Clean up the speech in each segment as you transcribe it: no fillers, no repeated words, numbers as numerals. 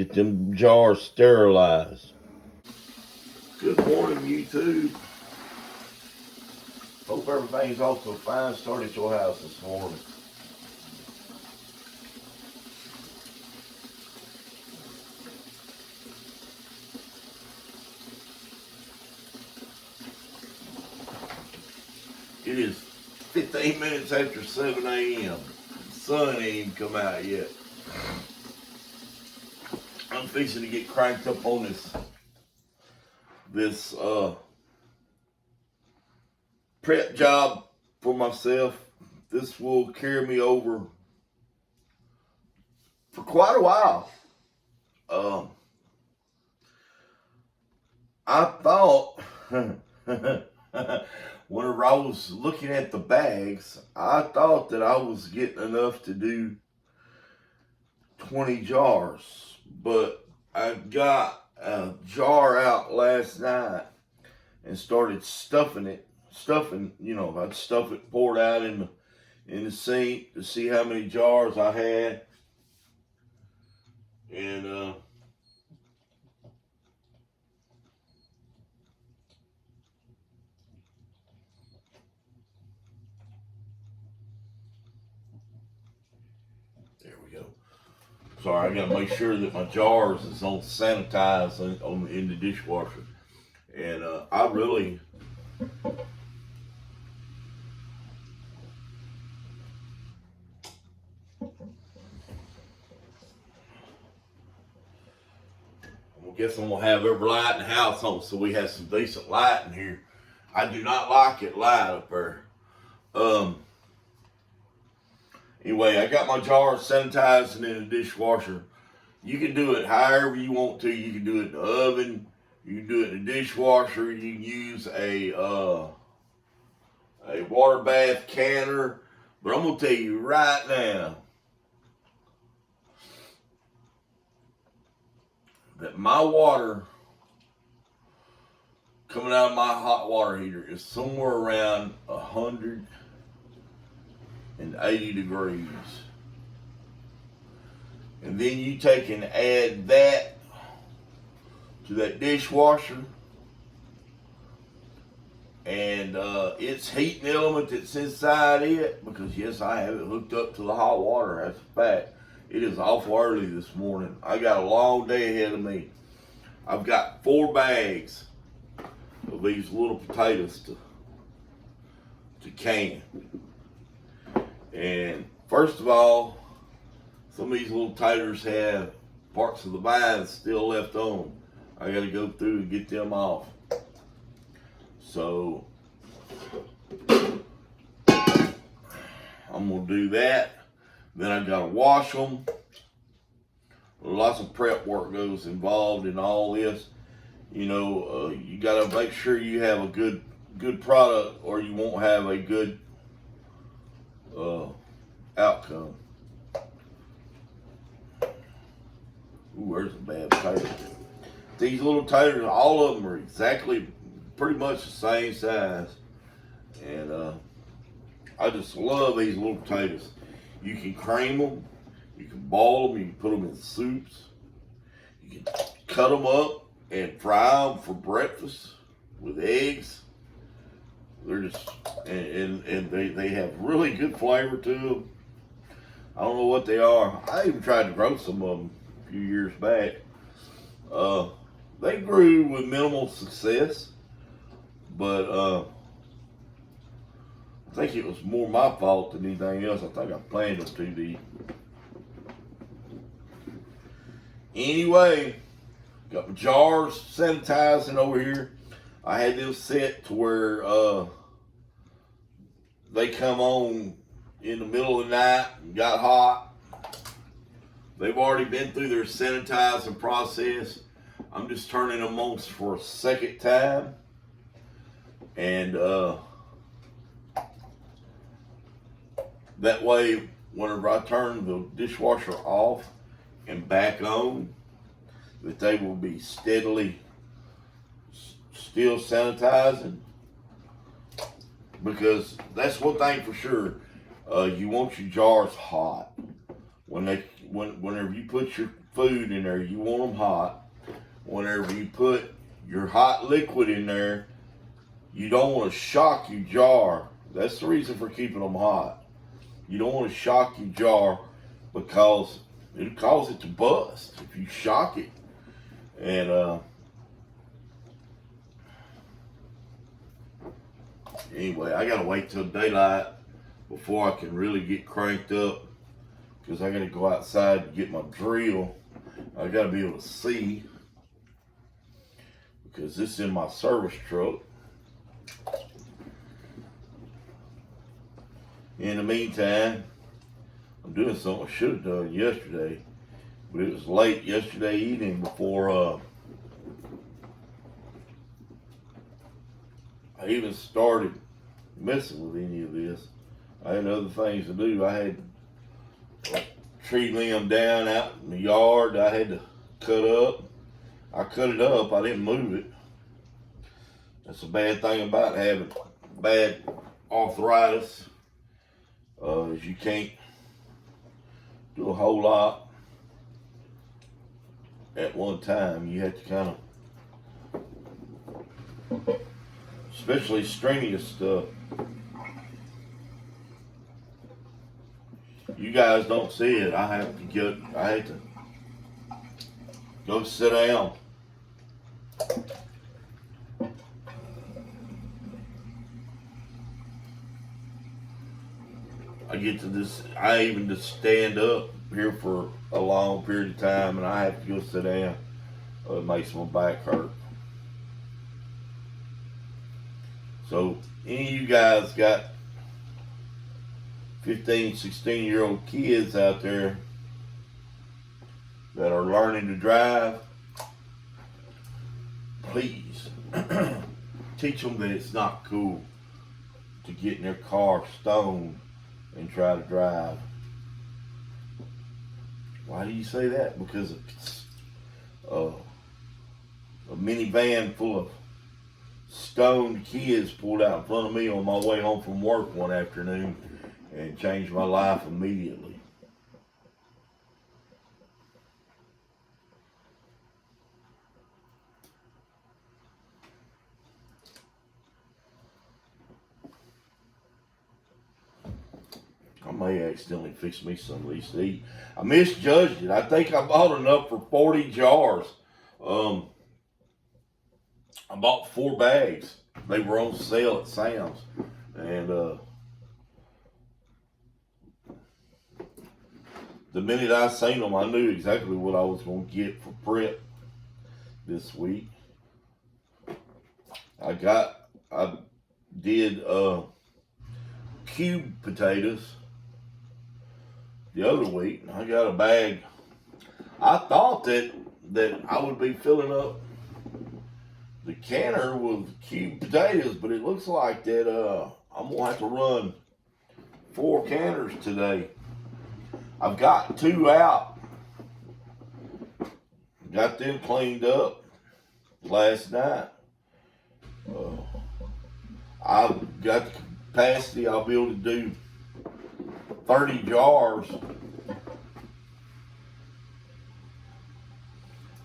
get them jars sterilized. Good morning, YouTube. Hope everything's off to a fine start at your house this morning. It is 15 minutes after 7 a.m. The sun ain't even come out yet. I'm fixing to get cranked up on this prep job for myself. This will carry me over for quite a while. I thought whenever I was looking at the bags, I thought that I was getting enough to do 20 jars, but I got a jar out last night and started stuffing, I'd stuff it, pour it out in the sink to see how many jars I had. And there we go. Sorry, I gotta make sure that my jars is on sanitized in the dishwasher. And I really guess I'm gonna have every light in the house on, so we have some decent light in here. I do not like it light up there. Anyway, I got my jars sanitized and in the dishwasher. You can do it however you want to. You can do it in the oven. You can do it in the dishwasher. You can use a water bath canner. But I'm gonna tell you right now that my water coming out of my hot water heater is somewhere around 180 degrees. And then you take and add that to that dishwasher, and its heating element that's inside it, because yes, I have it hooked up to the hot water, that's a fact. It is awful early this morning. I got a long day ahead of me. I've got 4 bags of these little potatoes to can. And first of all, some of these little taters have parts of the vines still left on. I gotta go through and get them off. So I'm gonna do that. Then I gotta wash them. Lots of prep work goes involved in all this. You gotta make sure you have a good product, or you won't have a good outcome. Ooh, there's a bad tater. These little taters, all of them are exactly, pretty much the same size. And I just love these little potatoes. You can cream them, you can boil them, you can put them in soups, you can cut them up and fry them for breakfast with eggs. They're just, and they have really good flavor to them. I don't know what they are. I even tried to grow some of them a few years back. They grew with minimal success, but I think it was more my fault than anything else. I think I planted them too deep. Anyway, got my jars sanitizing over here. I had them set to where they come on in the middle of the night and got hot. They've already been through their sanitizing process. I'm just turning them on for a second time. And that way, whenever I turn the dishwasher off and back on, that they will be steadily still sanitizing. Because that's one thing for sure, you want your jars hot. Whenever you put your food in there, you want them hot. Whenever you put your hot liquid in there, you don't want to shock your jar. That's the reason for keeping them hot. You don't want to shock your jar because it'll cause it to bust if you shock it. And anyway, I gotta wait till daylight before I can really get cranked up, because I gotta go outside to get my drill. I gotta be able to see, because this is in my service truck. In the meantime, I'm doing something I should have done yesterday, but it was late yesterday evening before I even started messing with any of this. I had other things to do. I had a tree limb down out in the yard I had to cut up. I cut it up, I didn't move it. That's a bad thing about having bad arthritis, is you can't do a whole lot at one time. You have to kind of, especially strenuous stuff. You guys don't see it. I have to go sit down. I even just stand up here for a long period of time, and I have to go sit down. It makes my back hurt. So any of you guys got 15, 16-year-old kids out there that are learning to drive, please teach them that it's not cool to get in their car stoned and try to drive. Why do you say that? Because a minivan full of stoned kids pulled out in front of me on my way home from work one afternoon and changed my life immediately. I may accidentally fix me some of these to eat. I misjudged it. I think I bought enough for 40 jars. I bought 4 bags. They were on sale at Sam's. And the minute I seen them, I knew exactly what I was going to get for prep this week. I did cube potatoes the other week. I got a bag. I thought that I would be filling up the canner with cube potatoes, but it looks like that I'm gonna have to run 4 canners today. I've got 2 out. Got them cleaned up last night. I've got the capacity. I'll be able to do 30 jars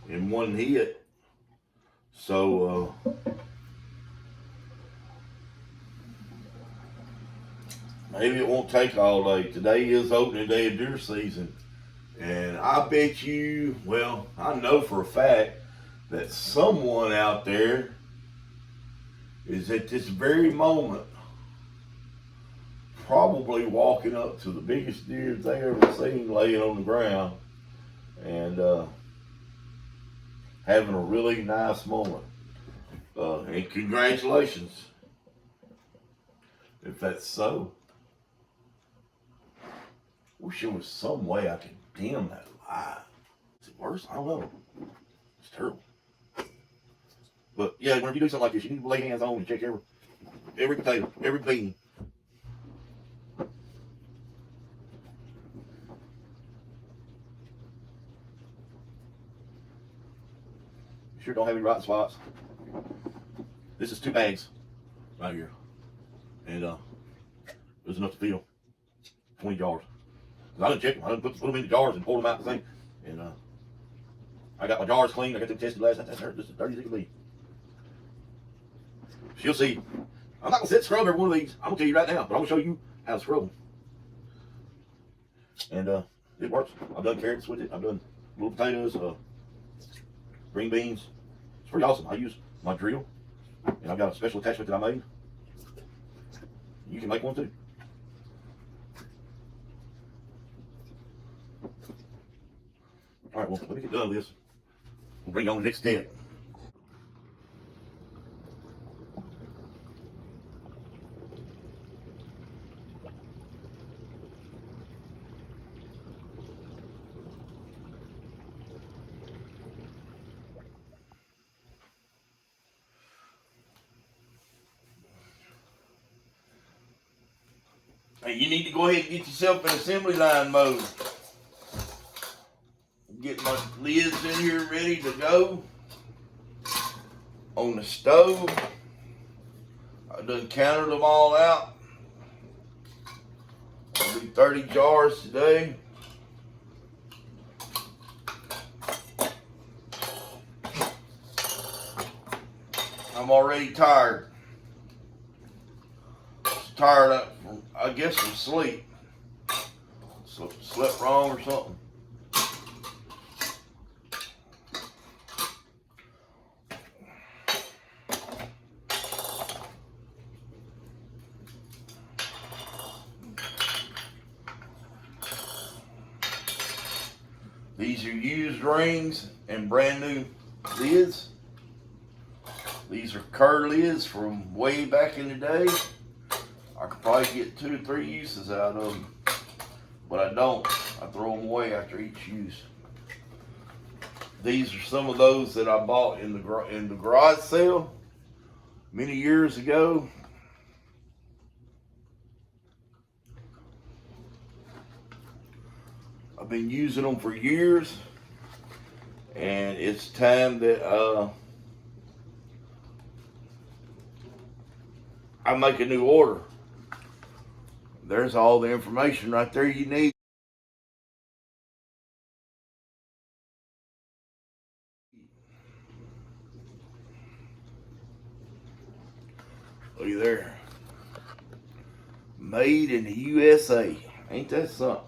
in one hit. So maybe it won't take all day. Today is opening day of deer season, and I bet you, well, I know for a fact that someone out there is at this very moment probably walking up to the biggest deer they ever seen laying on the ground and having a really nice moment. And congratulations if that's so. Wish there was some way I could dim that light. Is it worse? I don't know. It's terrible. But yeah, whenever you do something like this, you need to lay hands on and check every potato, every bean. Sure don't have any rotten spots. This is 2 bags right here. And there's enough to fill 20 jars. Cause I didn't check them. I didn't put them in the jars and pour them out the thing. And I got my jars clean. I got them tested last night. That's just as dirty as it can be. She'll see. I'm not gonna sit scrub every one of these. I'm gonna tell you right now, but I'm gonna show you how to scrub them. And it works. I've done carrots with it. I've done little potatoes, green beans. It's pretty awesome. I use my drill, and I've got a special attachment that I made. You can make one too. All right, well, let me get done with this. We'll bring you on the next step. Hey, you need to go ahead and get yourself in assembly line mode. Get my lids in here ready to go on the stove. I done counted them all out. I'll do 30 jars today. I'm already tired. Tired up, I guess, from sleep. So slept wrong or something. These are used rings and brand new lids. These are Kerr lids from way back in the day. I could probably get 2 or 3 uses out of them, but I don't. I throw them away after each use. These are some of those that I bought in the garage sale many years ago. I've been using them for years, and it's time that I make a new order. There's all the information right there you need. Look there. Made in the USA. Ain't that something?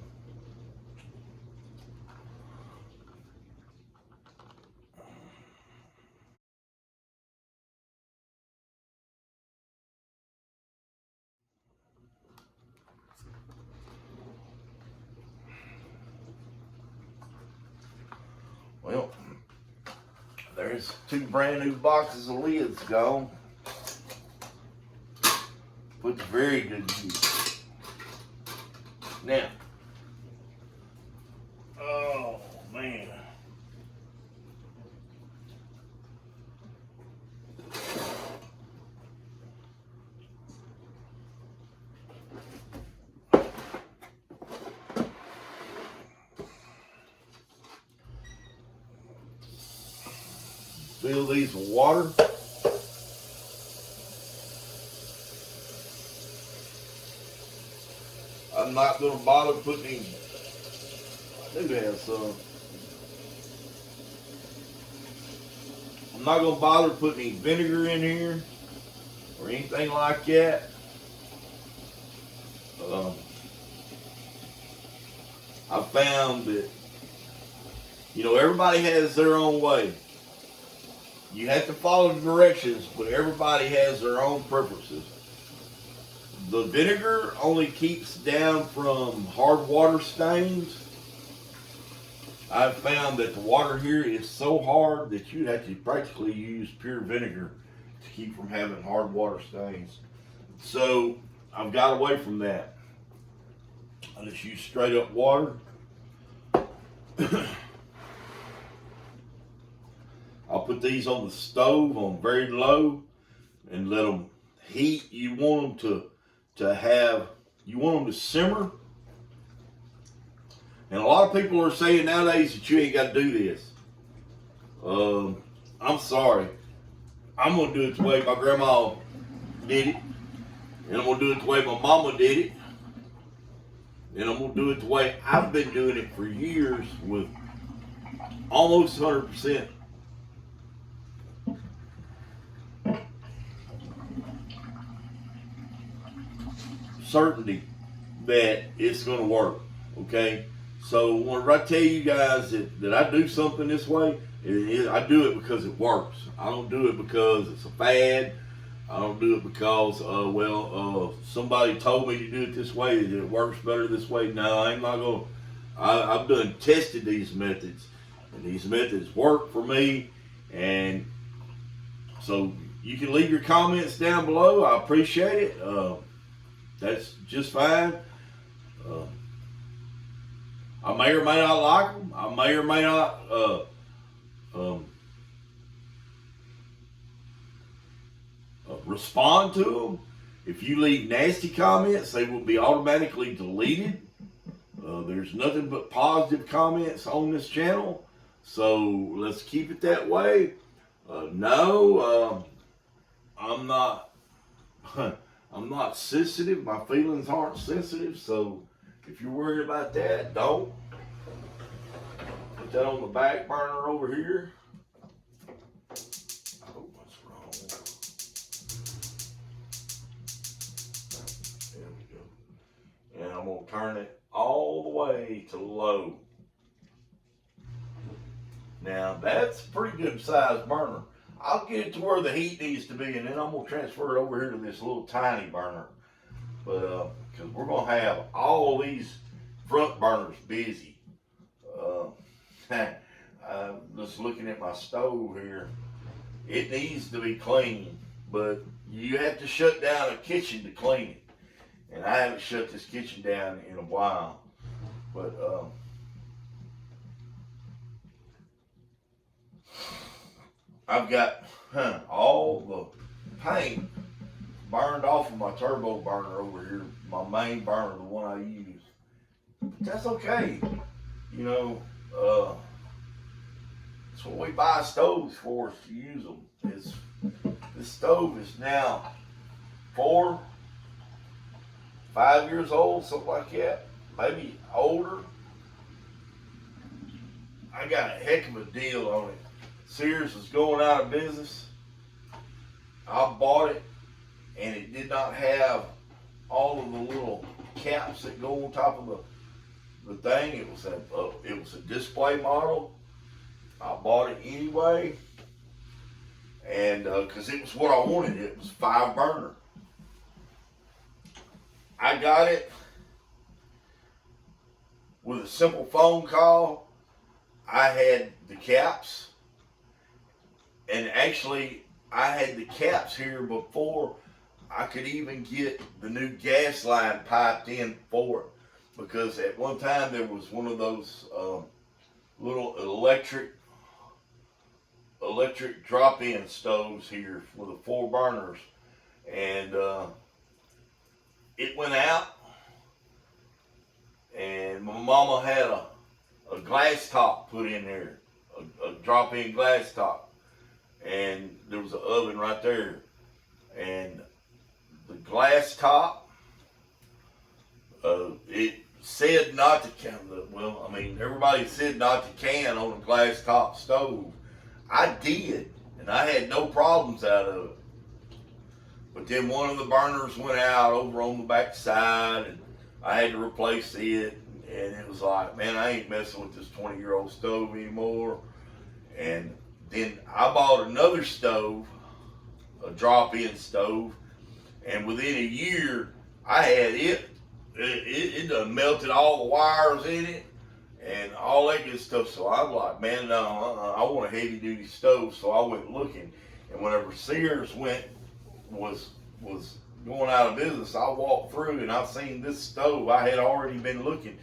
Well, there's 2 brand new boxes of lids gone. Put very good use. Now, oh man. Fill these with water. I'm not going to bother putting any. I do have some. I'm not going to bother putting any vinegar in here or anything like that. I found that, everybody has their own way. You have to follow the directions, but everybody has their own preferences. The vinegar only keeps down from hard water stains. I've found that the water here is so hard that you'd have to practically use pure vinegar to keep from having hard water stains. So I've got away from that. I just use straight up water. I'll put these on the stove on very low and let them heat. You want them you want them to simmer. And a lot of people are saying nowadays that you ain't got to do this. I'm sorry. I'm going to do it the way my grandma did it. And I'm going to do it the way my mama did it. And I'm going to do it the way I've been doing it for years with almost 100% certainty that it's going to work. Okay, so when I tell you guys that I do something this way, I do it because it works. I don't do it because it's a fad. I don't do it because somebody told me to do it this way, that it works better this way. No, I'm not going to. I've done tested these methods, and these methods work for me. And so you can leave your comments down below. I appreciate it. That's just fine. I may or may not like them. I may or may not respond to them. If you leave nasty comments, they will be automatically deleted. There's nothing but positive comments on this channel, so let's keep it that way. No, I'm not. I'm not sensitive. My feelings aren't sensitive, so if you're worried about that, don't. Put that on the back burner over here. Oh, what's wrong? There we go. And I'm going to turn it all the way to low. Now, that's a pretty good sized burner. I'll get it to where the heat needs to be, and then I'm going to transfer it over here to this little tiny burner. But, because we're going to have all these front burners busy. I'm just looking at my stove here. It needs to be clean, but you have to shut down a kitchen to clean it. And I haven't shut this kitchen down in a while. But, I've got all the paint burned off of my turbo burner over here, my main burner, the one I use. But that's okay. You know, that's what we buy stoves for, is to use them. This stove is now 4, 5 years old, something like that, maybe older. I got a heck of a deal on it. Sears was going out of business. I bought it, and it did not have all of the little caps that go on top of the thing. It was a display model. I bought it anyway, and because it was what I wanted. It was 5 burner. I got it with a simple phone call. I had the caps. And actually, I had the caps here before I could even get the new gas line piped in for it. Because at one time there was one of those little electric drop-in stoves here with the 4 burners. And it went out. And my mama had a glass top put in there. A drop-in glass top. And there was an oven right there, and the glass top, it said not to can. Well, I mean, everybody said not to can on a glass top stove. I did, and I had no problems out of it. But then one of the burners went out over on the back side, and I had to replace it. And it was like, man, I ain't messing with this 20-year-old stove anymore. And then I bought another stove, a drop-in stove, and within a year, I had it done melted all the wires in it and all that good stuff. So I'm like, man, no, I want a heavy-duty stove. So I went looking, and whenever Sears was going out of business, I walked through and I seen this stove. I had already been looking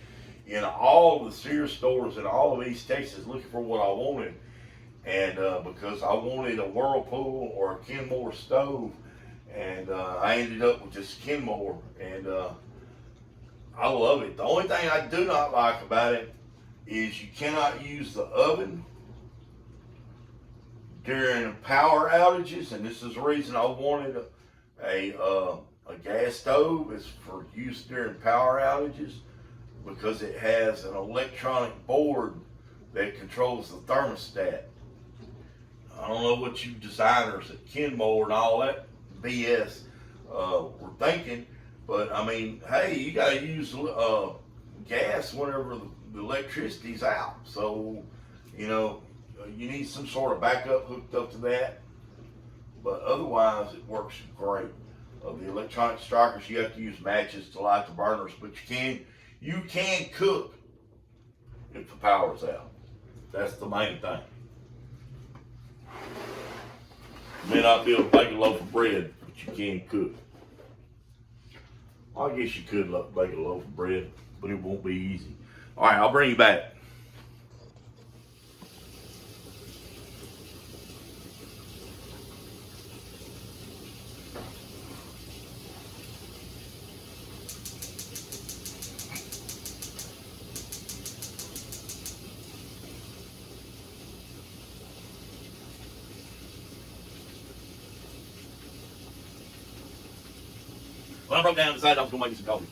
in all the Sears stores in all of East Texas looking for what I wanted. And because I wanted a Whirlpool or a Kenmore stove, and I ended up with just Kenmore, and I love it. The only thing I do not like about it is you cannot use the oven during power outages, and this is the reason I wanted a gas stove, is for use during power outages, because it has an electronic board that controls the thermostat. I don't know what you designers at Kenmore and all that BS were thinking, but I mean, hey, you gotta use gas whenever the electricity's out. So, you know, you need some sort of backup hooked up to that. But otherwise, it works great. The electronic strikers, you have to use matches to light the burners, but you can cook if the power's out. That's the main thing. You may not be able to bake a loaf of bread, but you can cook. I guess you could bake a loaf of bread, but it won't be easy. All right, I'll bring you back. Well, I broke down and decided I was going to make me some coffee.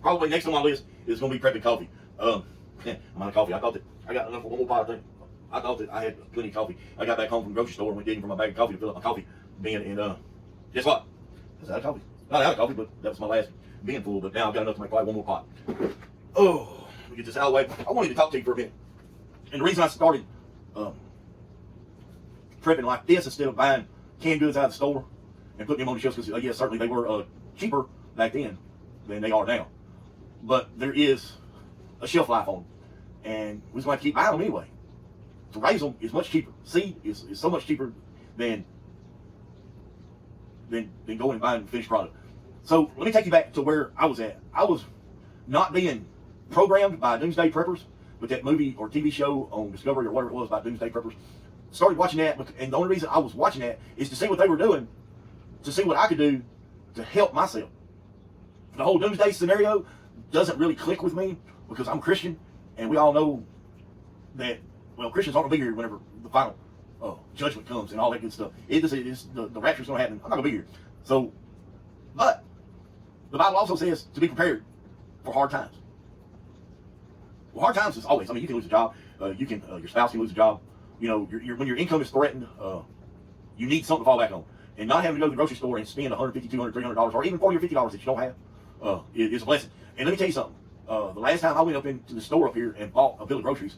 Probably next on my list is going to be prepping coffee. I'm out of coffee. I thought that I got enough for one more pot of thing. I thought that I had plenty of coffee. I got back home from the grocery store and went digging for my bag of coffee to fill up my coffee bin. And guess what? I was out of coffee. Not out of coffee, but that was my last bin full. But now I've got enough to make probably one more pot. Oh, let me get this out of the way. I wanted to talk to you for a minute. And the reason I started prepping like this instead of buying canned goods out of the store and putting them on the shelves, because yes, certainly they were cheaper back then than they are now. But there is a shelf life on them, and we're just going to keep buying them anyway. To raise them is much cheaper. Seed is so much cheaper than going and buying finished product. So let me take you back to where I was at. I was not being programmed by Doomsday Preppers with that movie or TV show on Discovery or whatever it was about Doomsday Preppers. Started watching that, and the only reason I was watching that is to see what they were doing, to see what I could do to help myself. The whole Doomsday scenario doesn't really click with me because I'm Christian, and we all know that, well, Christians aren't going to be here whenever the final judgment comes and all that good stuff. The rapture's going to happen. I'm not going to be here. So, but the Bible also says to be prepared for hard times. Well, hard times is always. I mean, you can lose a job. Your spouse can lose a job. You know, when your income is threatened, you need something to fall back on. And not having to go to the grocery store and spend $150, $200, $300, or even $40 or $50 that you don't have, is a blessing. And let me tell you something. The last time I went up into the store up here and bought a bill of groceries,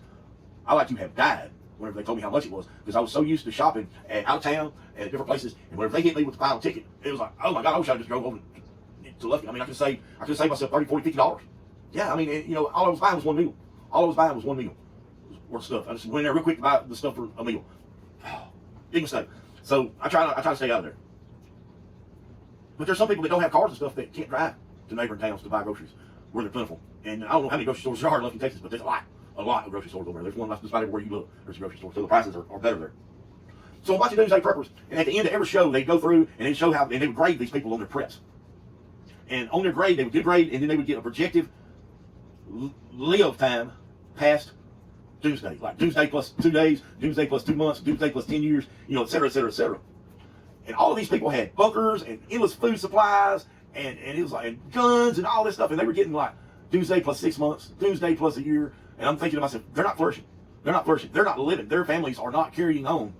I like to have died whenever they told me how much it was, because I was so used to shopping out of town and at different places. And whenever they hit me with the final ticket, it was like, oh my God, I wish I just drove over to Lufkin. I mean, I could save myself $30, $40, $50. Yeah, I mean, you know, all I was buying was one meal. All I was buying was one meal worth of stuff. I just went in there real quick to buy the stuff for a meal. Big mistake. So I try to stay out of there. But there's some people that don't have cars and stuff that can't drive to neighboring towns to buy groceries where they're plentiful. And I don't know how many grocery stores there are in Lufkin, Texas, but there's a lot of grocery stores over there. There's one just about everywhere you look. There's a grocery store, so the prices are better there. So I'm watching Doomsday Preppers, and at the end of every show, they'd go through and they'd show how, and they would grade these people on their preps. And on their grade, they would get a grade, and then they would get a projected live time past Doomsday, like Doomsday plus 2 days, Doomsday plus 2 months, Doomsday plus 10 years, you know, et cetera, et cetera, et cetera. And all of these people had bunkers and endless food supplies, and it was like and guns and all this stuff, and they were getting like Doomsday plus 6 months, Doomsday plus a year. And I'm thinking to myself, they're not flourishing. They're not flourishing. They're not living. Their families are not carrying on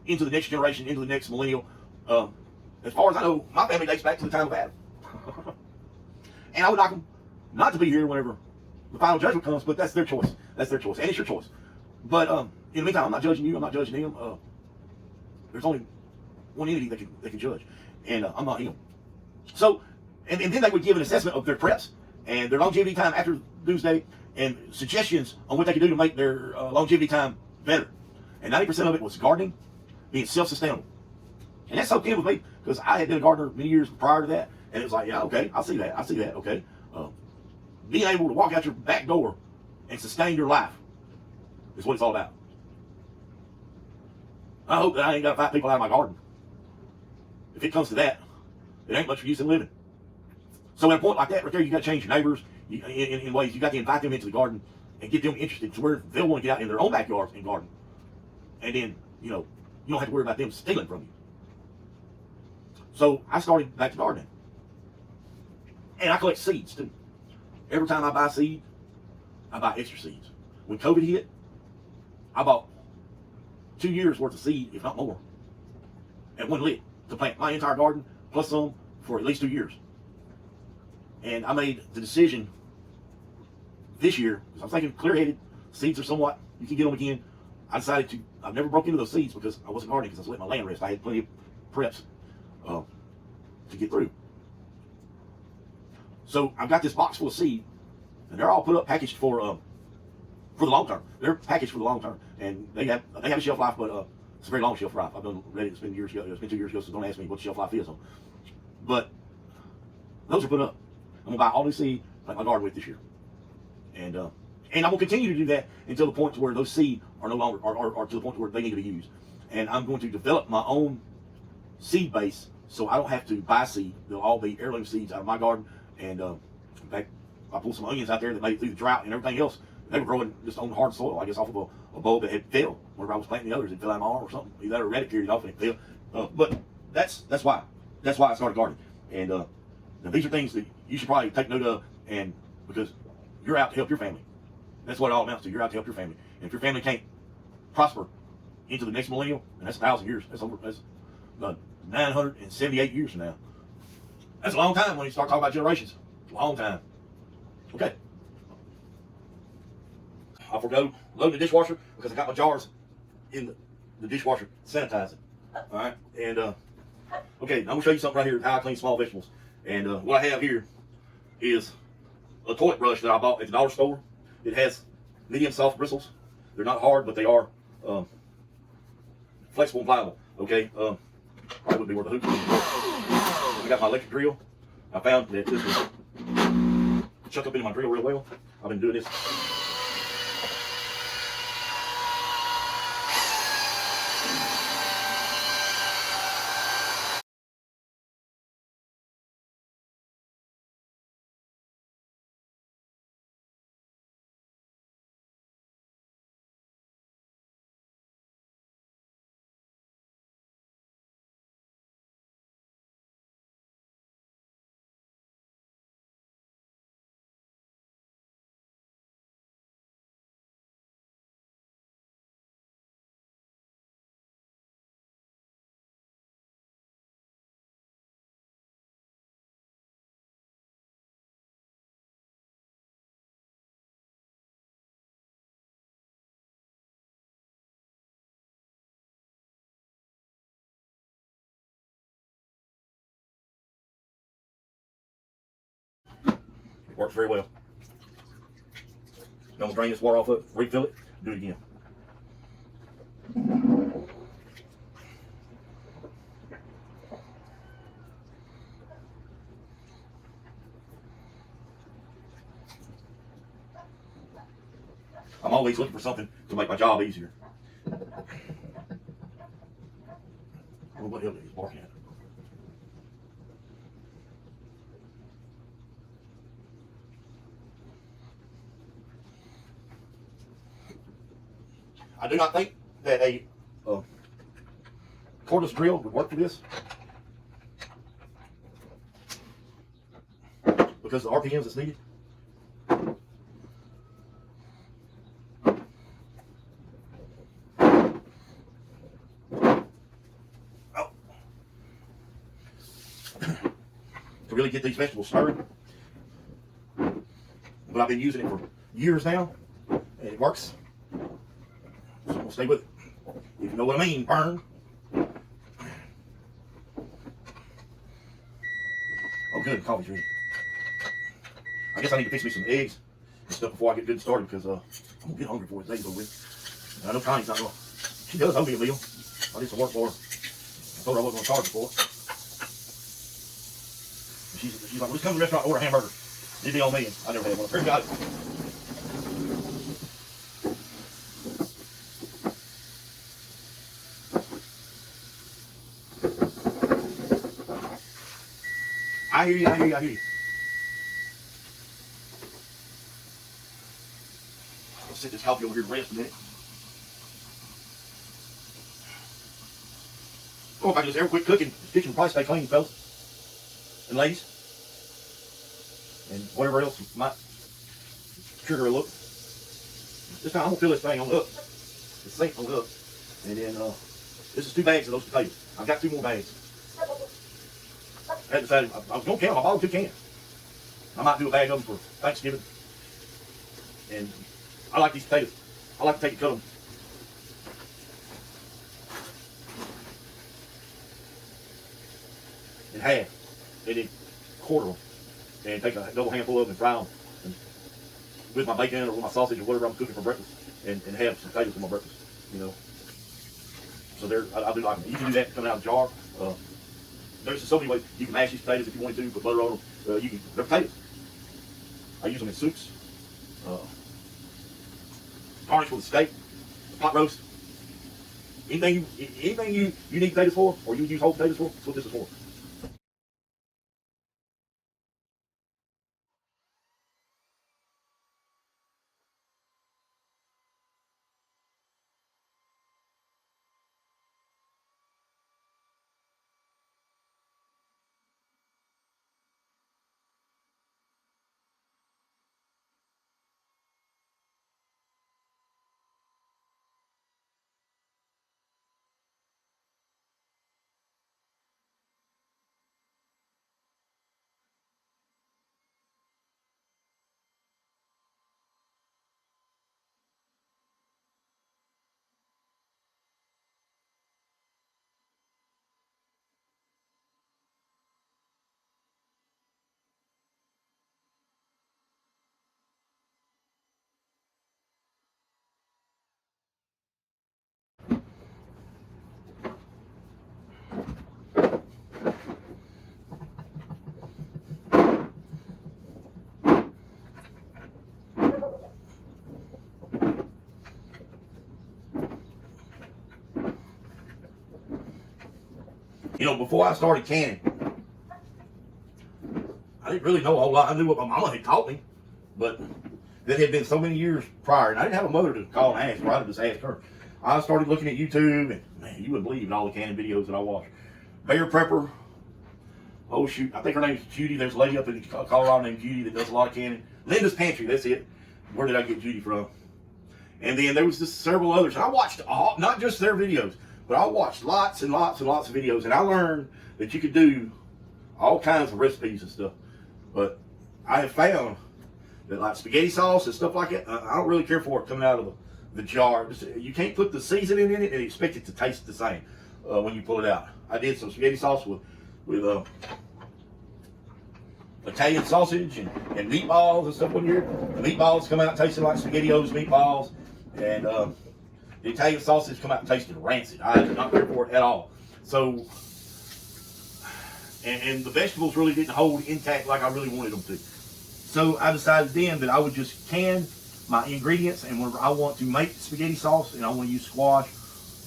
into the next generation, into the next millennial. As far as I know, my family dates back to the time of Adam. And I would like them not to be here whenever the final judgment comes, but that's their choice. That's their choice, and it's your choice. But in the meantime, I'm not judging you. I'm not judging them. There's only one entity that can judge, and I'm not him. So, and then they would give an assessment of their preps and their longevity time after Doomsday, and suggestions on what they could do to make their longevity time better. And 90% of it was gardening, being self-sustainable. And that's okay with me, because I had been a gardener many years prior to that, and it was like, yeah, okay, I see that, okay. Being able to walk out your back door and sustain your life is what it's all about. I hope that I ain't got to fight people out of my garden. If it comes to that, it ain't much use in living. So at a point like that right there, you got to change your neighbors in ways. You got to invite them into the garden and get them interested to where they'll want to get out in their own backyards and garden. And then, you know, you don't have to worry about them stealing from you. So I started back to gardening. And I collect seeds too. Every time I buy seed, I buy extra seeds. When COVID hit, I bought 2 years worth of seed, if not more, at one lick to plant my entire garden plus some for at least 2 years. And I made the decision this year, because I'm thinking clear-headed, seeds are somewhat, you can get them again. I decided to, I've never broke into those seeds because I wasn't gardening, because I was letting my land rest. I had plenty of preps to get through. So I've got this box full of seed, and they're all put up, packaged for the long term. They're packaged for the long term, and they have a shelf life, but it's a very long shelf life. I've done read it. It's been years ago. It's been 2 years ago, so don't ask me what the shelf life is. But those are put up. I'm gonna buy all new seed, plant my garden with this year, and I'm gonna continue to do that until the point to where those seed are no longer, are to the point to where they need to be used. And I'm going to develop my own seed base, so I don't have to buy seed. They'll all be heirloom seeds out of my garden. And in fact, I pulled some onions out there that made it through the drought and everything else. They were growing just on hard soil, I guess, off of a bulb that had fell. Whenever I was planting the others, it fell out of my arm or something. Either that or Reddit carried it off and it fell. But that's why. That's why I started gardening. And now these are things that you should probably take note of, and because you're out to help your family. That's what it all amounts to. You're out to help your family. And if your family can't prosper into the next millennium, and that's 1,000 years. That's 978 years from now. That's a long time when you start talking about generations. It's a long time. Okay. I forgo loading the dishwasher because I got my jars in the dishwasher sanitizing. All right. And okay, I'm gonna show you something right here, how I clean small vegetables. And what I have here is a toilet brush that I bought at the dollar store. It has medium soft bristles. They're not hard, but they are flexible and pliable. Okay. Probably would be worth a hoop. I got my electric drill. I found that this will chuck up into my drill real well. I've been doing this. It works very well. I'm gonna drain this water off of it, refill it, do it again. I'm always looking for something to make my job easier. Oh, what the hell is he barking at? I do not think that a cordless drill would work for this, because the RPMs that's needed. To really get these vegetables stirred. But I've been using it for years now, and it works. So I'm gonna stay with it. If you know what I mean, burn. Oh, good, coffee's ready. I guess I need to fix me some eggs and stuff before I get good started, because I'm gonna get hungry before the day's over with. And I know Connie's not gonna. She does owe me a meal. I did some work for her. I told her I wasn't gonna charge her for it. She's like, well, just come to the restaurant and order a hamburger. It'd be on me. I never had one. Here, got it. I hear you, I hear you, I hear you. I'll set this coffee over here to rest a minute. Oh, if I can just ever quit cooking, this kitchen will probably stay clean, fellas and ladies. And whatever else might trigger a look. This time I'm gonna fill this thing on up. the sink on up. And then this is 2 bags of those potatoes. I've got 2 more bags. I had decided I was gonna count. I bought 2 cans. I might do a bag of them for Thanksgiving. And I like these potatoes. I like to take and cut them in half, and then quarter them, and take a double handful of them and fry them and with my bacon or with my sausage or whatever I'm cooking for breakfast, and have some potatoes for my breakfast, you know. So I do like them. You can do that coming out of the jar. There's so many ways. You can mash these potatoes if you want to, put butter on them. They're potatoes. I use them in soups, garnish with a steak, pot roast. Anything you need potatoes for, or you use whole potatoes for, that's what this is for. You know, before I started canning, I didn't really know a whole lot. I knew what my mama had taught me, but that had been so many years prior, and I didn't have a mother to call and ask, or I just asked her. I started looking at YouTube, and man, you wouldn't believe all the canning videos that I watched. Bear Prepper, oh shoot, I think her name's Judy. There's a lady up in Colorado named Judy that does a lot of canning. Linda's Pantry, that's it. Where did I get Judy from? And then there was just several others. I watched all, not just their videos, but I watched lots and lots and lots of videos, and I learned that you could do all kinds of recipes and stuff. But I have found that like spaghetti sauce and stuff like that, I don't really care for it coming out of the jar. You can't put the seasoning in it and expect it to taste the same when you pull it out. I did some spaghetti sauce with Italian sausage and meatballs and stuff one year. The meatballs come out tasting like SpaghettiOs meatballs, and the Italian sausage come out and tasted rancid. I did not care for it at all. So, and the vegetables really didn't hold intact like I really wanted them to. So I decided then that I would just can my ingredients, and when I want to make spaghetti sauce and I want to use squash,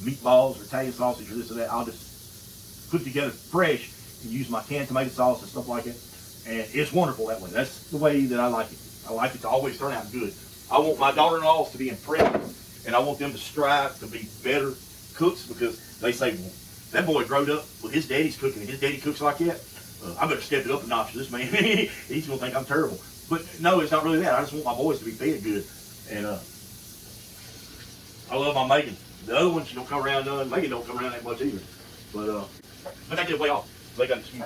meatballs, or Italian sausage, or this or that, I'll just put it together fresh and use my canned tomato sauce and stuff like that. And it's wonderful that way. That's the way that I like it. I like it to always turn out good. I want my daughter-in-laws to be impressed, and I want them to strive to be better cooks, because they say, well, that boy growed up with his daddy's cooking, and his daddy cooks like that. I better step it up a notch to this man. He's going to think I'm terrible. But no, it's not really that. I just want my boys to be fed good. And I love my Megan. The other ones, she don't come around none. Megan don't come around that much either. But they get way off. They got an excuse.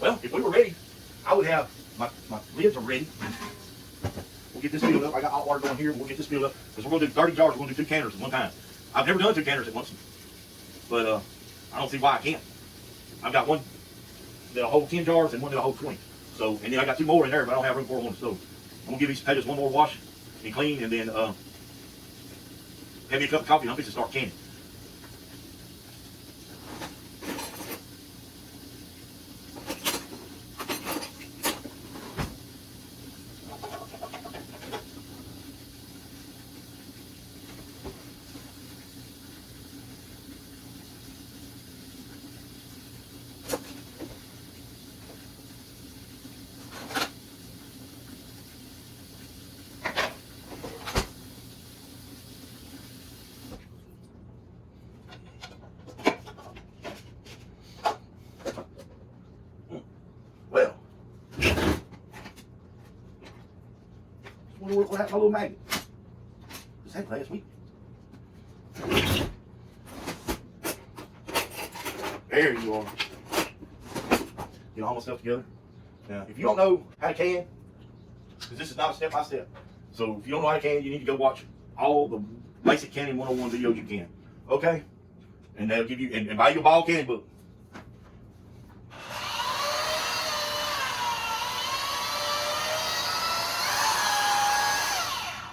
Well, if we were ready, I would have, my lids are ready. We'll get this filled up. I got hot water going here. We'll get this filled up, because we're going to do 30 jars. We're going to do 2 canners at one time. I've never done 2 canners at once, but I don't see why I can't. I've got one that'll hold 10 jars and one that'll hold 20. So, and then I got 2 more in there, but I don't have room for them on the stove. I'm going to give these potatoes one more wash and clean, and then have me a cup of coffee, and I'm going to start canning. Well, wonder what happened to my little magnet. Was that last week? There you are. Get all my stuff together. Now, if you don't know how to can, because this is not a step-by-step, so if you don't know how to can, you need to go watch all the basic canning 101 videos you can. Okay? And they'll give you, and buy you a ball canning book.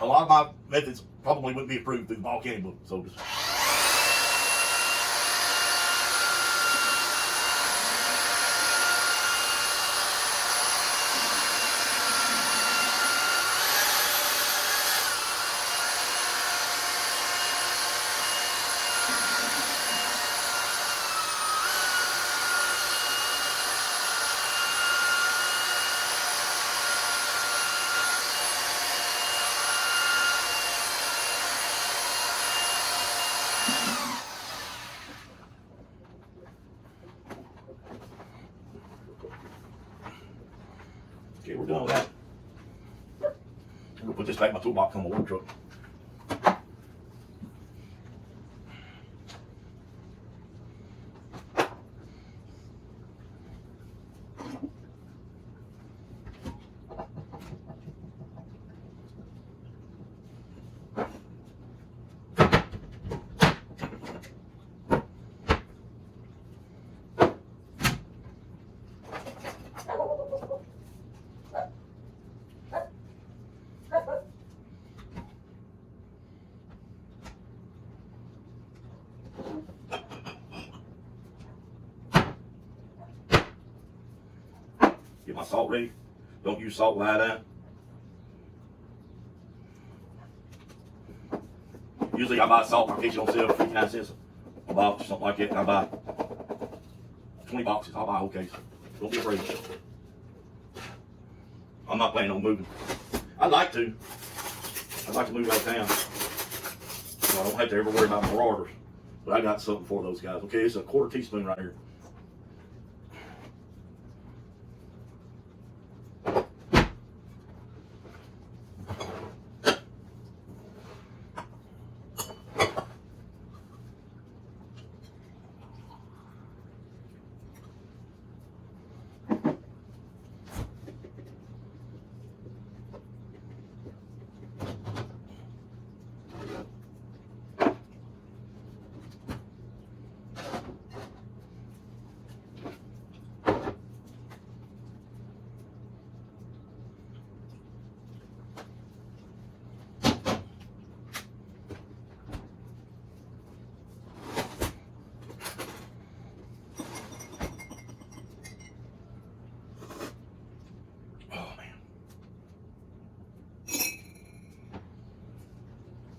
A lot of my methods probably wouldn't be approved through the ball canning book, so just. Okay, we're done with that. I'm gonna put this back in my toolbox on my work truck. Get my salt ready. Don't use salt lie down. Usually I buy salt in my kitchen on sale for 59 cents a box or something like that. And I buy 20 boxes. I'll buy a whole case. Don't be afraid. I'm not planning on moving. I'd like to. I'd like to move out of town, so I don't have to ever worry about marauders. But I got something for those guys. Okay, it's a 1/4 teaspoon right here.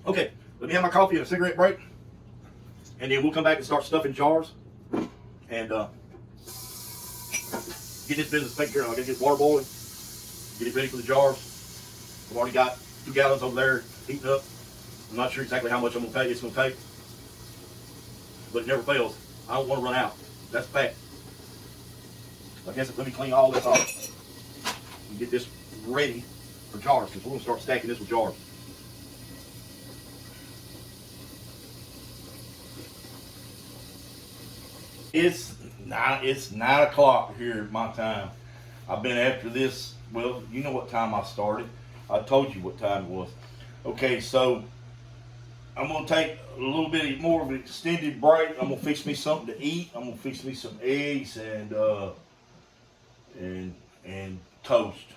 Okay, let me have my coffee and a cigarette break, and then we'll come back and start stuffing jars and get this business taken care of. I gotta get water boiling, get it ready for the jars. I've already got 2 gallons over there heating up. I'm not sure exactly how much it's gonna take, but it never fails. I don't want to run out. That's a fact. I guess let me clean all this off and get this ready for jars, because we're gonna start stacking this with jars. It's 9 o'clock here at my time. I've been after this. Well, you know what time I started. I told you what time it was. Okay, so I'm gonna take a little bit more of an extended break. I'm gonna fix me something to eat. I'm gonna fix me some eggs and toast.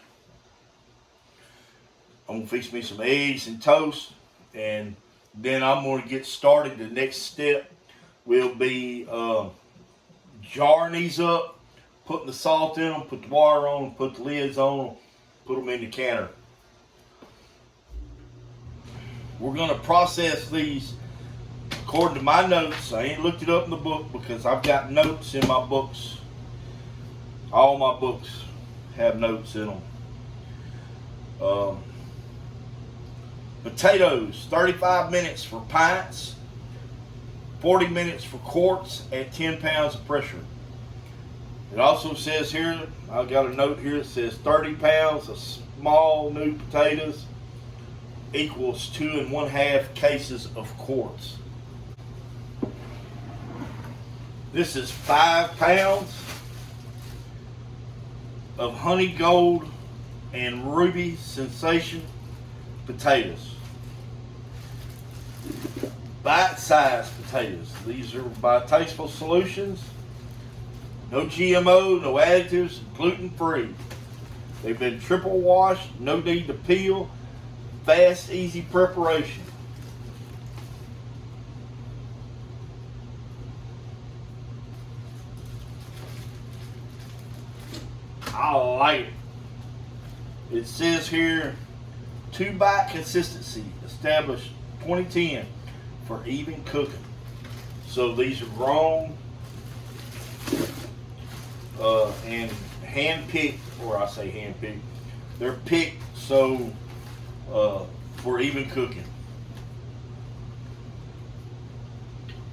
I'm gonna fix me some eggs and toast, and then I'm gonna get started. The next step will be jarring these up, putting the salt in them, put the water on them, put the lids on them, put them in the canner. We're going to process these according to my notes. I ain't looked it up in the book because I've got notes in my books. All my books have notes in them. Potatoes, 35 minutes for pints, 40 minutes for quarts at 10 pounds of pressure. It also says here, I've got a note here that says 30 pounds of small new potatoes equals 2 1/2 cases of quarts. This is 5 pounds of Honey Gold and Ruby Sensation potatoes. Bite-sized potatoes. These are by Tasteful Solutions. No GMO, no additives, gluten-free. They've been triple washed, no need to peel. Fast, easy preparation. I like it. It says here, 2-bite consistency, established 2010 for even cooking. So these are grown and hand-picked, or I say hand-picked, they're picked so for even cooking.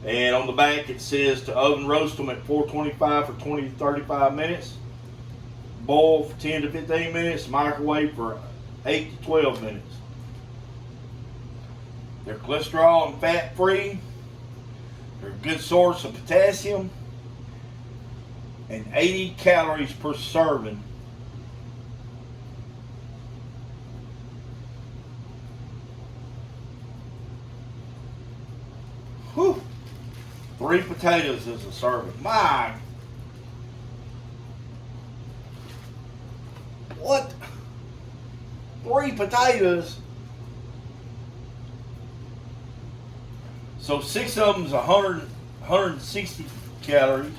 And on the back it says to oven roast them at 425 for 20 to 35 minutes. Boil for 10 to 15 minutes. Microwave for 8 to 12 minutes. They're cholesterol and fat free. They're a good source of potassium. And 80 calories per serving. Whew. 3 potatoes is a serving. My, what? 3 potatoes? So 6 of them's 160 calories.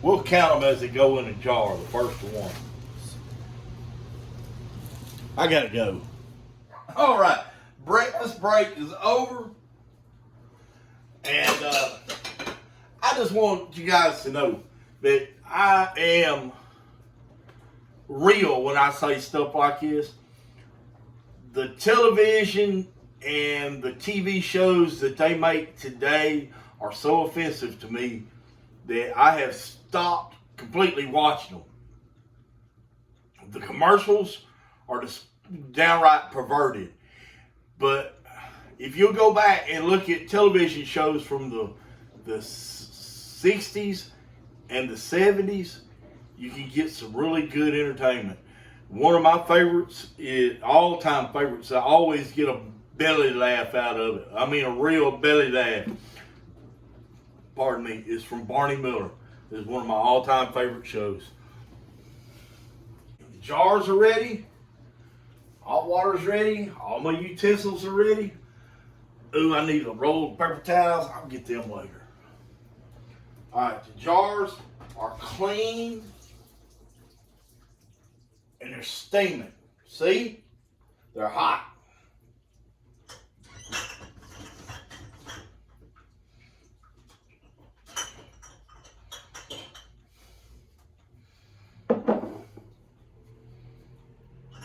We'll count them as they go in a jar, the first one. I gotta go. All right, breakfast break is over. And I just want you guys to know that I am real when I say stuff like this. The television and the TV shows that they make today are so offensive to me that I have stopped completely watching them. The commercials are just downright perverted. But if you'll go back and look at television shows from the 60s and the 70s, you can get some really good entertainment. One of my favorites, all-time favorites, I always get a belly laugh out of it. I mean a real belly laugh. Pardon me, is from Barney Miller. It's one of my all-time favorite shows. The jars are ready. Hot water's ready. All my utensils are ready. Ooh, I need a roll of paper towels. I'll get them later. All right, the jars are clean and they're steaming. See? They're hot.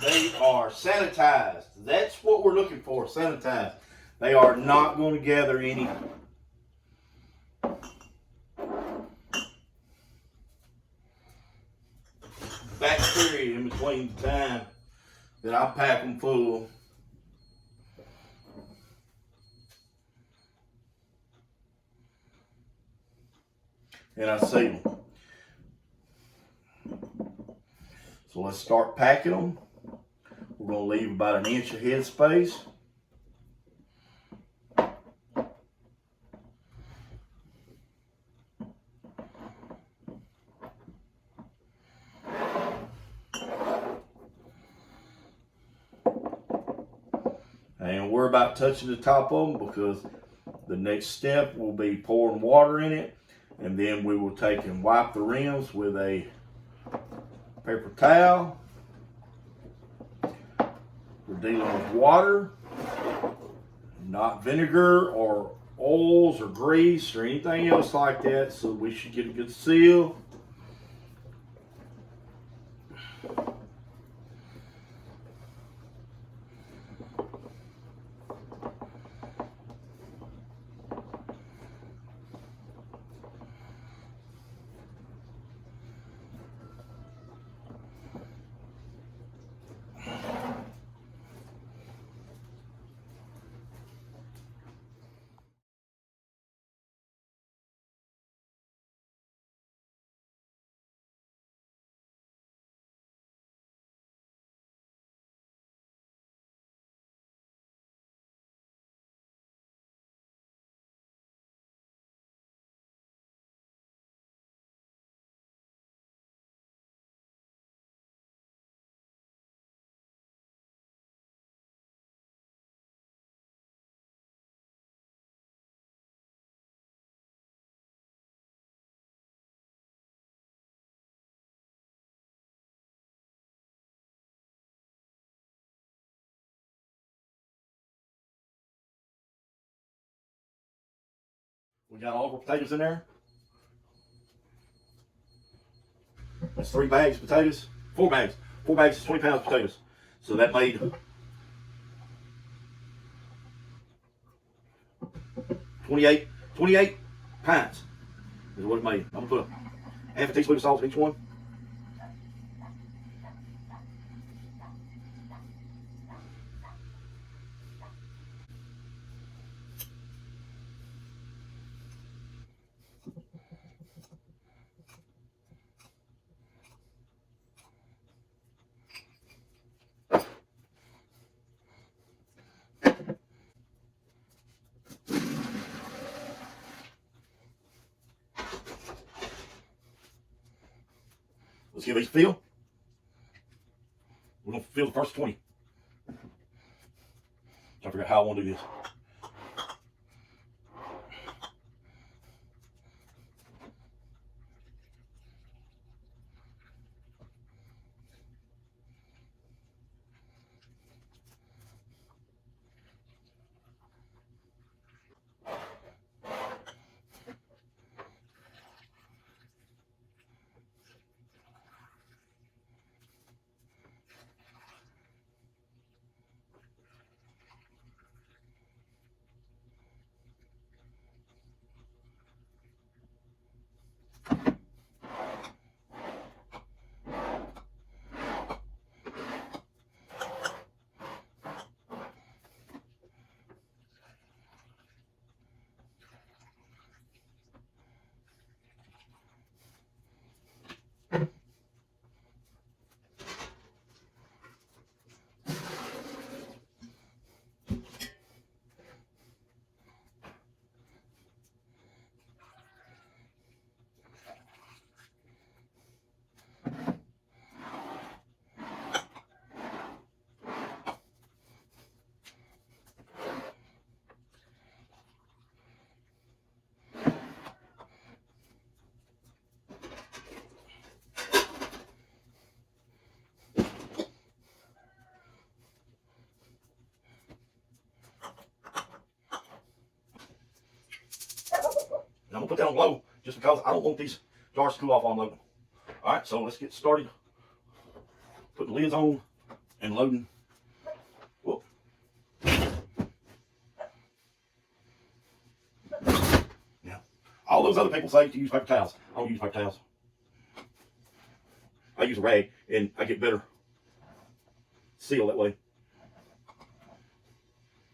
They are sanitized. That's what we're looking for, sanitized. They are not going to gather any bacteria in between the time that I pack them full. And I seal them. So let's start packing them. We're going to leave about an inch of head space. And we're about touching the top of them because the next step will be pouring water in it, and then we will take and wipe the rims with a paper towel. We're dealing with water, not vinegar or oils or grease or anything else like that, so we should get a good seal. We got all of our potatoes in there. That's 3 bags of potatoes. 4 bags. 4 bags is 20 pounds of potatoes. So that made 28 pints is what it made. I'm gonna put a half a teaspoon of salt in each one. Let's give these a feel. We're gonna fill the first 20. Trying to figure out how I want to do this. And I'm gonna put that on low just because I don't want these jars to cool off on low. All right, so let's get started. Putting the lids on and loading. Whoop. Now, all those other people say to use paper towels. I don't use paper towels. I use a rag and I get better seal that way.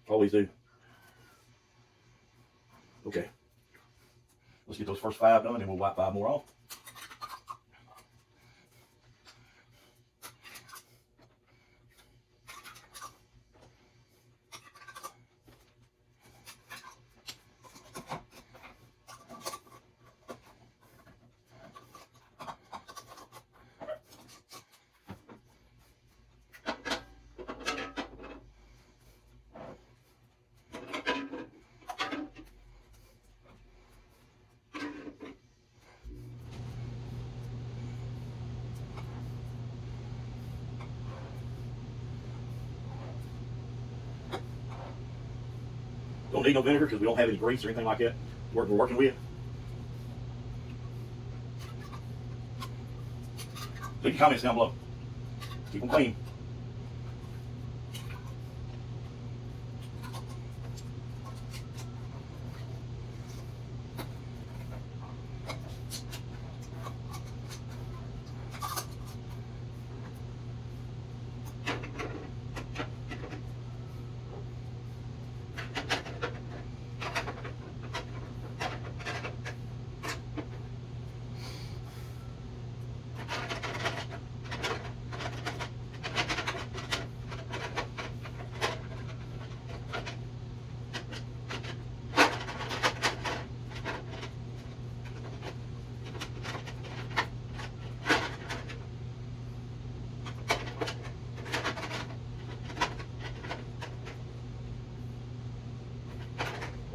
Always do. Okay. Let's get those first 5 done and we'll wipe 5 more off. Don't need no vinegar because we don't have any grease or anything like that we're working with. Leave your comments down below. Keep them clean.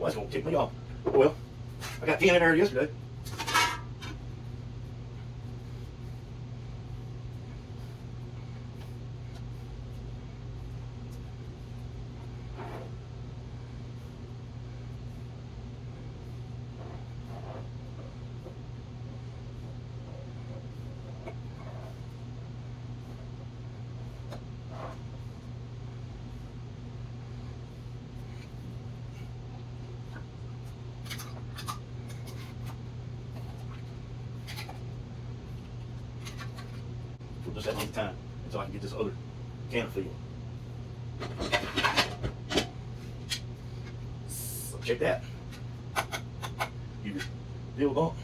Well, that's gonna tick me off. Well, I got 10 in there yesterday. for just that length of time until I can get this other can filled. So check that. Give your deal a bump.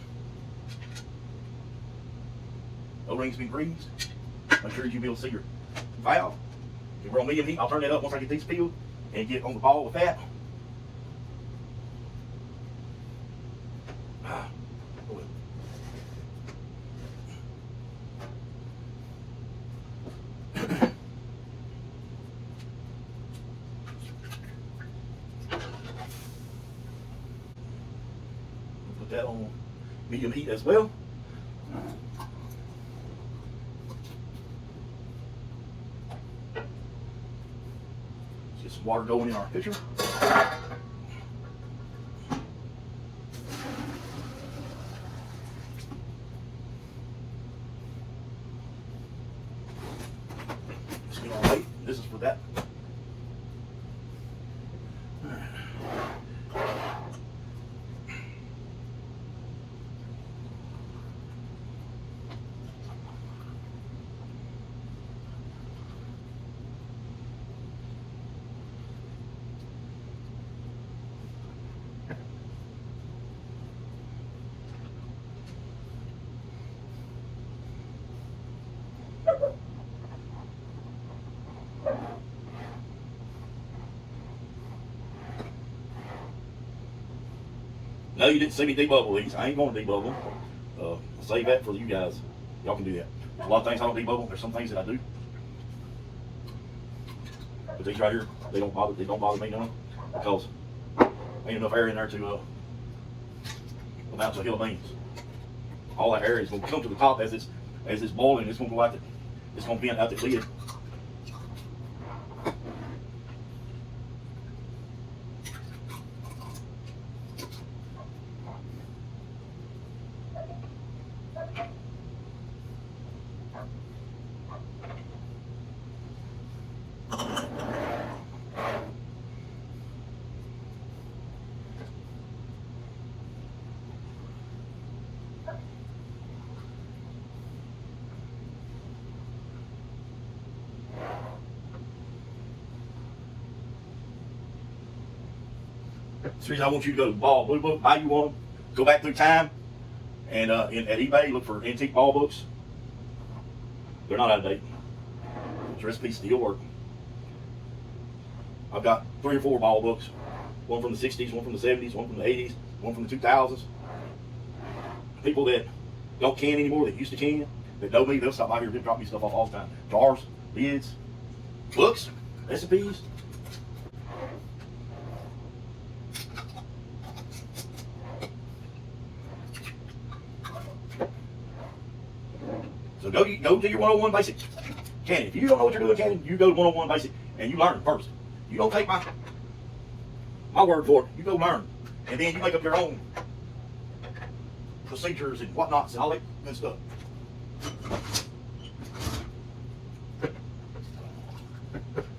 O-ring's been greased. Make sure you'll be able to see your valve. If we're on medium heat, I'll turn that up once I get these filled and get on the ball with that. Put that on medium heat as well. Let's get some water going in our pitcher. Let's get our weight. This is for that. No, you didn't see me debubble these. I ain't going to debubble them. I'll save that for you guys. Y'all can do that. There's a lot of things I don't debubble. There's some things that I do. But these right here, they don't bother me none because ain't enough air in there to amount to a hill of beans. All that air is going to come to the top as it's boiling. It's going to go out. It's going to vent out the lid. That's the reason I want you to go to Ball Blue Book, buy you one, go back through time, and at eBay, look for antique ball books. They're not out of date. The recipe still work. I've got 3 or 4 ball books, one from the 60s, one from the 70s, one from the 80s, one from the 2000s. People that don't can anymore, that used to can, that know me, they'll stop by here and drop me stuff off all the time. Jars, lids, books, recipes. So go to your 101 basic canning. If you don't know what you're doing canning, you go to 101 basic and you learn first. You don't take my word for it. You go learn, and then you make up your own procedures and whatnots and all that good stuff. I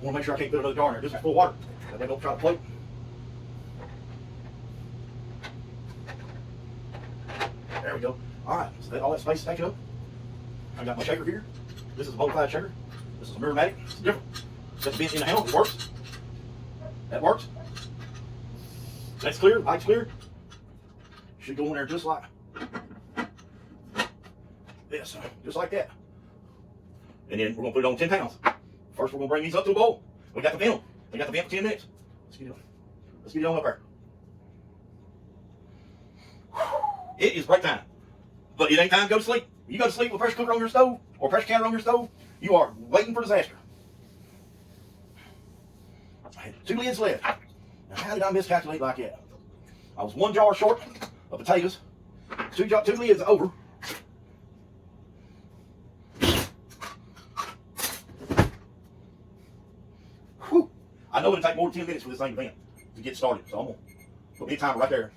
want to make sure I can't put another jar in there. This is full of water. That way don't try to float. There we go. All right, so all that space is taken up. I got my shaker here. This is a bona fide shaker. This is a Mirrormatic. It's different. Got the vent in the handle. It works. That works. That's clear. Light's clear. Should go in there just like this, just like that. And then we're gonna put it on 10 pounds. First, we're gonna bring these up to a boil. We got the vent. We got the vent for 10 minutes. Let's get it on up there. It is break time, but it ain't time to go to sleep. You go to sleep with a pressure cooker on your stove or a pressure canner on your stove, you are waiting for disaster. I had 2 lids left. Now, how did I miscalculate like that? I was 1 jar short of potatoes, 2 lids over. Whew. I know it'll take more than 10 minutes for this thing to vent to get started, so I'm going to put me a timer right there.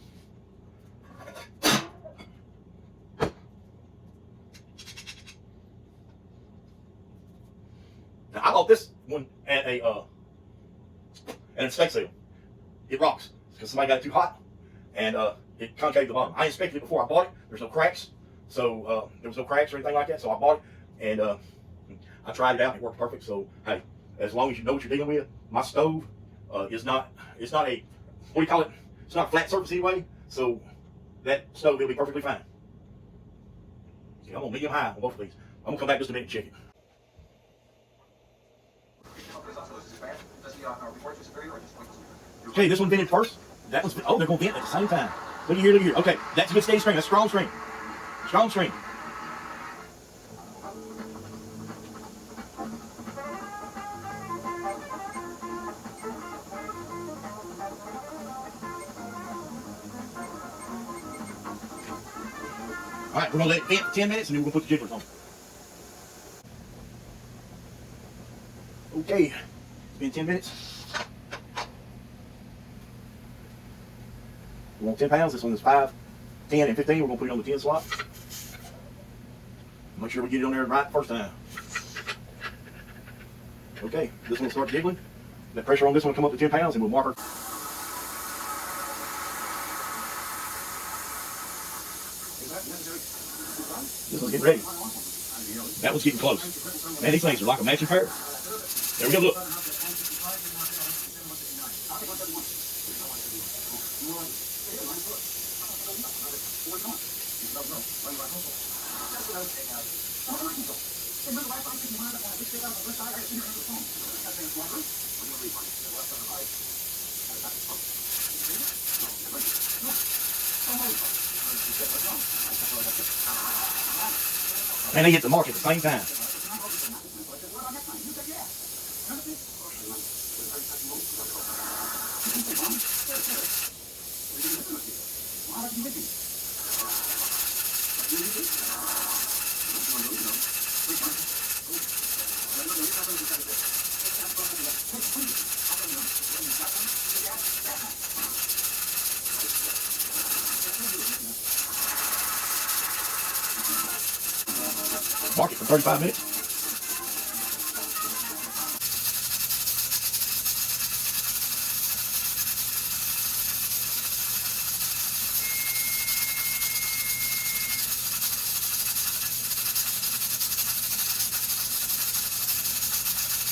Now, I bought this one at an estate sale. It rocks because somebody got it too hot and it concaved the bottom. I inspected it before I bought it. There's no cracks, so there was no cracks or anything like that. So I bought it and I tried it out and it worked perfect. So hey, as long as you know what you're dealing with, my stove is not, it's not a, what do you call it? It's not a flat surface anyway. So that stove will be perfectly fine. See, I'm on medium high on both of these. I'm gonna come back just a minute and check it. Okay, this one vented first. That one's, oh, they're gonna vent at the same time. Look at here, look at here. Okay, that's a good steady string. That's strong string. Strong string. All right, we're gonna let it vent for 10 minutes and then we're gonna put the jigglers on. Okay, it's been 10 minutes. We want 10 pounds. This one is 5, 10, and 15. We're gonna put it on the 10 slot. Make sure we get it on there right first time. Okay, this one will start jiggling. Let pressure on this one come up to 10 pounds and we'll mark her. This one's getting ready. That one's getting close. Man, these things are like a matching pair. There we go, look. And they hit the mark at the same time. Mark it for 35 minutes.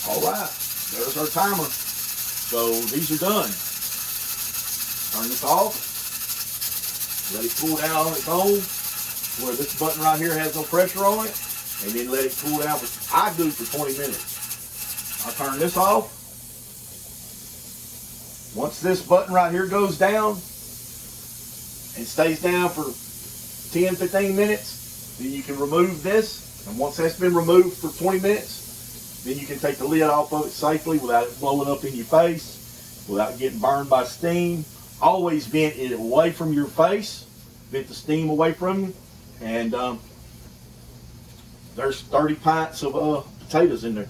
All right, there's our timer. So these are done. Turn this off. Let it cool down on its own, where this button right here has no pressure on it. And then let it cool down. I do for 20 minutes. I'll turn this off. Once this button right here goes down and stays down for 10, 15 minutes, then you can remove this. And once that's been removed for 20 minutes, then you can take the lid off of it safely without it blowing up in your face, without getting burned by steam. Always vent it away from your face. Vent the steam away from you. And there's 30 pints of potatoes in there.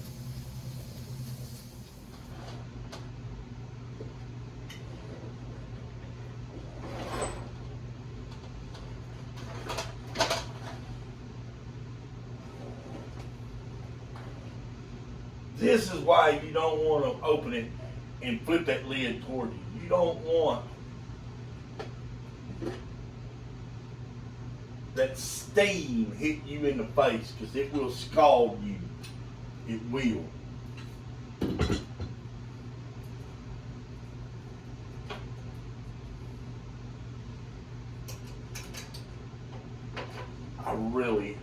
This is why you don't want to open it and flip that lid toward you. You don't want that steam hit you in the face, because it will scald you. It will. I really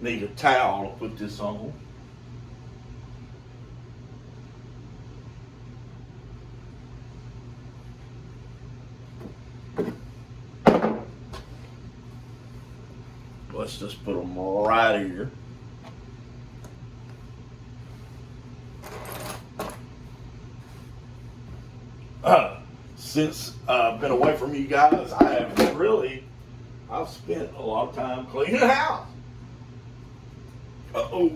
need a towel to put this on. Let's just put them right here. Since I've been away from you guys, I've spent a lot of time cleaning the house. Uh-oh.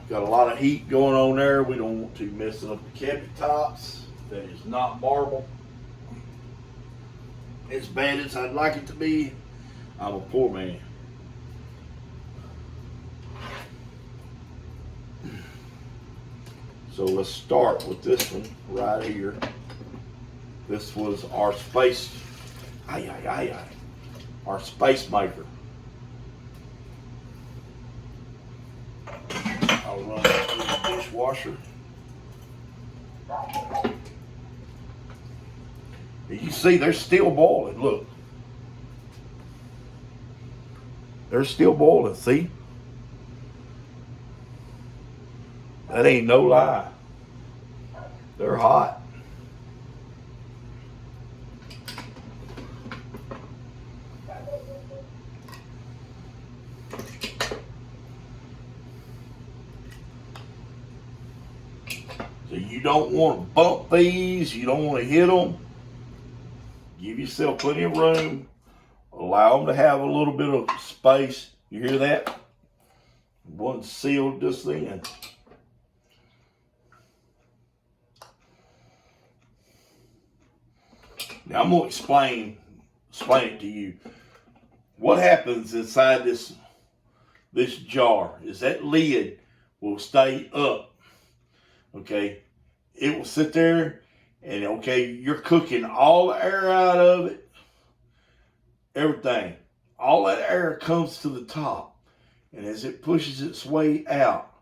Got a lot of heat going on there. We don't want to mess up the cabinet tops. That is not marble. As bad as I'd like it to be, I'm a poor man. So let's start with this one right here. This was our space. our space maker. I'll run that through the dishwasher. You see, they're still boiling. Look. They're still boiling, see? That ain't no lie. They're hot. So you don't want to bump these. You don't want to hit them. Give yourself plenty of room. Allow them to have a little bit of space. You hear that? One sealed just then. Now I'm gonna explain it to you. What happens inside this jar is that lid will stay up. Okay, it will sit there, and okay, you're cooking all the air out of it. Everything, all that air comes to the top, and as it pushes its way out,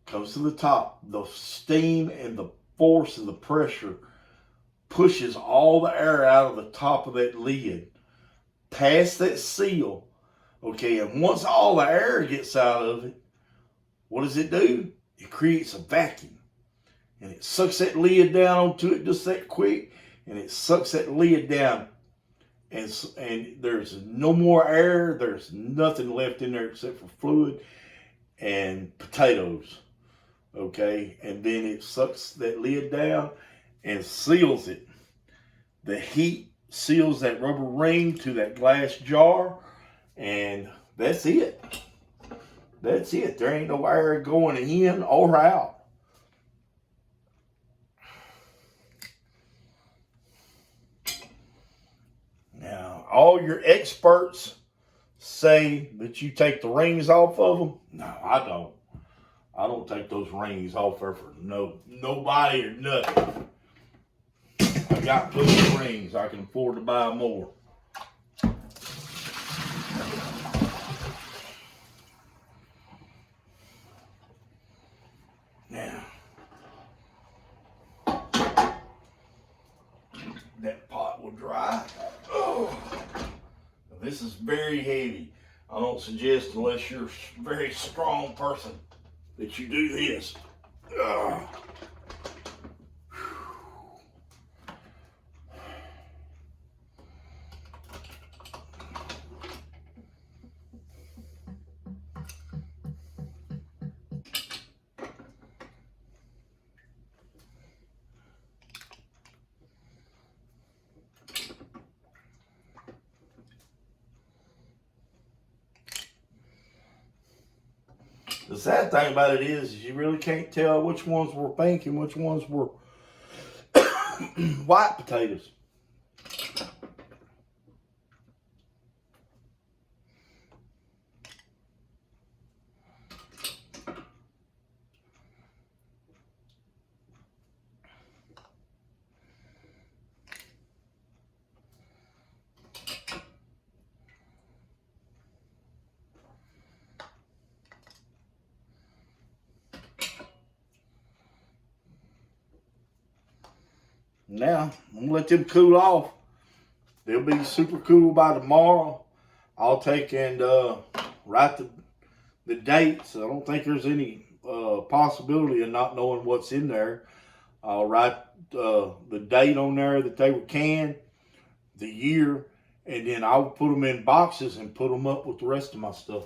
comes to the top. The steam and the force and the pressure pushes all the air out of the top of that lid, past that seal, okay, and once all the air gets out of it, what does it do? It creates a vacuum, and it sucks that lid down onto it just that quick, and it sucks that lid down, and there's no more air, there's nothing left in there except for fluid and potatoes, okay, and then it sucks that lid down and seals it. The heat seals that rubber ring to that glass jar, and that's it. That's it. There ain't no air going in or out. Now, all your experts say that you take the rings off of them. No, I don't. I don't take those rings off there for nobody or nothing. I got plenty of rings. I can afford to buy more. Now, that pot will dry. Oh, this is very heavy. I don't suggest, unless you're a very strong person, that you do this. The sad thing about it is you really can't tell which ones were pink and which ones were white potatoes. Now, I'm gonna let them cool off. They'll be super cool by tomorrow. I'll take and write the dates. I don't think there's any possibility of not knowing what's in there. I'll write the date on there that they were canned, the year, and then I'll put them in boxes and put them up with the rest of my stuff.